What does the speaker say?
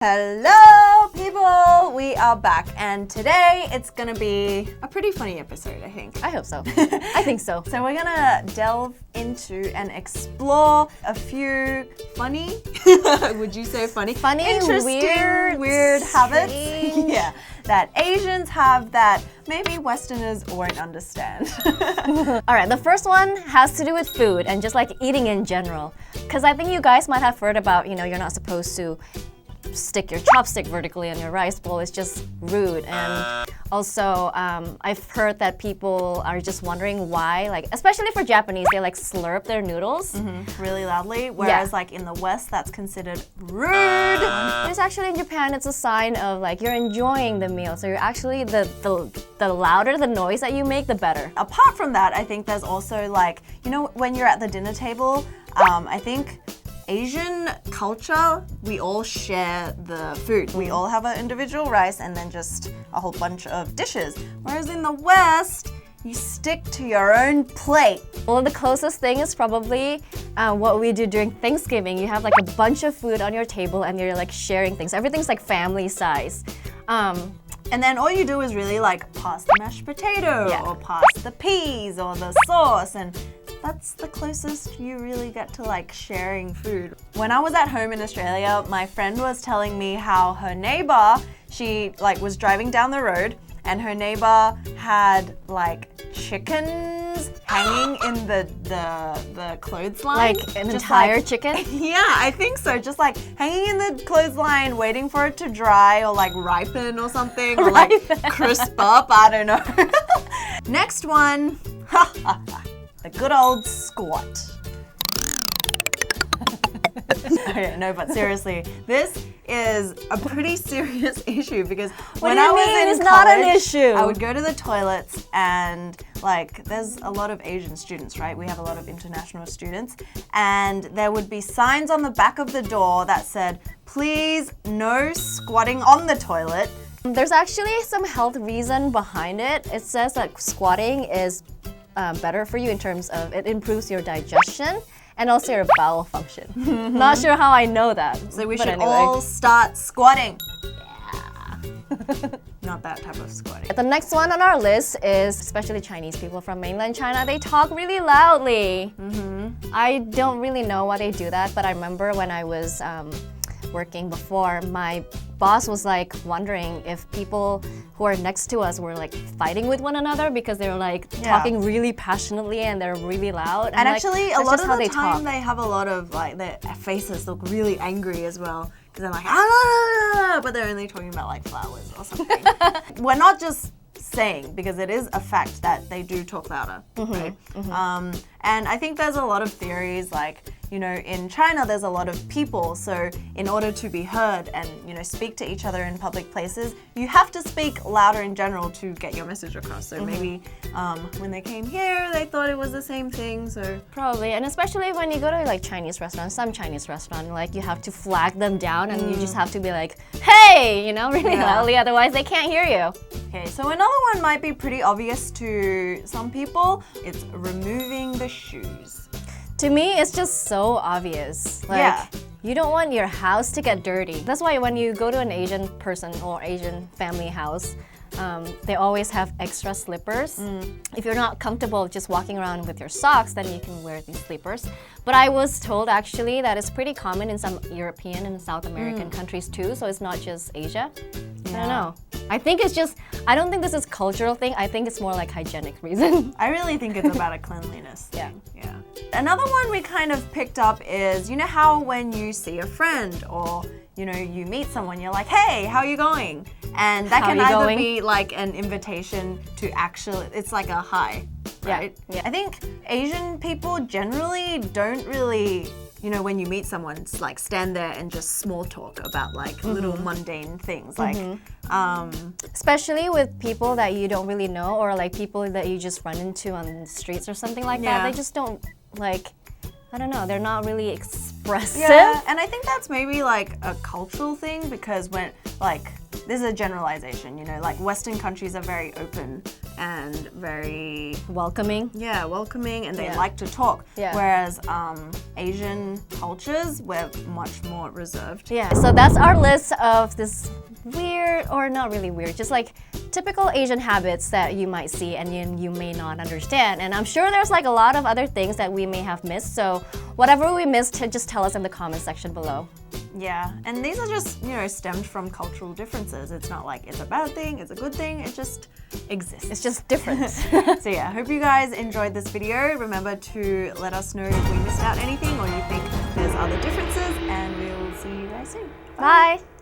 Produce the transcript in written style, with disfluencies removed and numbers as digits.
Hello people, we are back and today it's gonna be a pretty funny episode, I think. I hope so. I think so. So we're gonna delve into and explore a few funny, would you say funny? Funny, interesting, weird habits yeah, that Asians have that maybe Westerners won't understand. Alright, the first one has to do with food and just like eating in general. Because I think you guys might have heard about, you're not supposed to stick your chopstick vertically on your rice bowl. It's just rude. And also I've heard that people are just wondering why, like especially for Japanese, they like slurp their noodles really loudly, whereas like in the West that's considered rude. There's actually in Japan, it's a sign of like you're enjoying the meal, so you're actually the louder the noise that you make, the better. Apart from that, I think there's also like, when you're at the dinner table, I think Asian culture, we all share the food. We all have our individual rice and then just a whole bunch of dishes. Whereas in the West, you stick to your own plate. Well, the closest thing is probably what we do during Thanksgiving. You have like a bunch of food on your table and you're like sharing things. Everything's like family size. And then all you do is really like pass the mashed potato or pass the peas or the sauce, and that's the closest you really get to like sharing food. When I was at home in Australia, my friend was telling me how her neighbor, she like was driving down the road and her neighbor had like chickens hanging in the clothesline. Like an entire chicken? Yeah, I think so. Just like hanging in the clothesline, waiting for it to dry or like ripen or something, or like crisp up, I don't know. Next one, the good old squat. Okay, no, but seriously, this is a pretty serious issue because when I was in college, not an issue. I would go to the toilets and like there's a lot of Asian students, right? We have a lot of international students, and there would be signs on the back of the door that said, please no squatting on the toilet. There's actually some health reason behind it. It says that squatting is better for you in terms of it improves your digestion and also your bowel function. Not sure how I know that. So we should all start squatting. Yeah. Not that type of squatting. The next one on our list is especially Chinese people from mainland China. They talk really loudly. I don't really know why they do that, but I remember when I was working before, my boss was like wondering if people who are next to us were like fighting with one another because they were like talking really passionately and they're really loud. And like, actually a lot of the time they have a lot of like their faces look really angry as well because they're like but they're only talking about like flowers or something. We're not just saying, because it is a fact that they do talk louder, right? And I think there's a lot of theories like, in China there's a lot of people, so in order to be heard and speak to each other in public places, you have to speak louder in general to get your message across. So maybe when they came here they thought it was the same thing, so probably. And especially when you go to like Chinese restaurants, some Chinese restaurant, like you have to flag them down and you just have to be like, hey, really loudly, otherwise they can't hear you. Okay, so another one might be pretty obvious to some people. It's removing the shoes. To me, it's just so obvious. Like, you don't want your house to get dirty. That's why when you go to an Asian person or Asian family house, they always have extra slippers. If you're not comfortable just walking around with your socks, then you can wear these slippers. But I was told actually that it's pretty common in some European and South American countries too, so it's not just Asia. I don't know. I think it's just, I don't think this is a cultural thing. I think it's more like hygienic reason. I really think it's about a cleanliness thing. Yeah. Another one we kind of picked up is, how when you see a friend or you meet someone, you're like, hey, how are you going? And that can either be like an invitation to actually, it's like a hi, right? Yeah. I think Asian people generally don't really, when you meet someone, it's like stand there and just small talk about like little mundane things. Like, especially with people that you don't really know or like people that you just run into on the streets or something like that. They just don't like, I don't know, they're not really expressive. Yeah, and I think that's maybe like a cultural thing because when like this is a generalization, you know, like Western countries are very open and very Welcoming. welcoming, and they Yeah. like to talk. Yeah. Whereas Asian cultures, we're much more reserved. Yeah, so that's our list of this weird, or not really weird, just like typical Asian habits that you might see and you may not understand. And I'm sure there's like a lot of other things that we may have missed. So whatever we missed, just tell us in the comment section below. Yeah, and these are just, you know, stemmed from cultural differences. It's not like it's a bad thing, it's a good thing, it just exists. It's just different. So yeah, hope you guys enjoyed this video. Remember to let us know if we missed out anything or you think there's other differences, and we'll see you guys soon. Bye.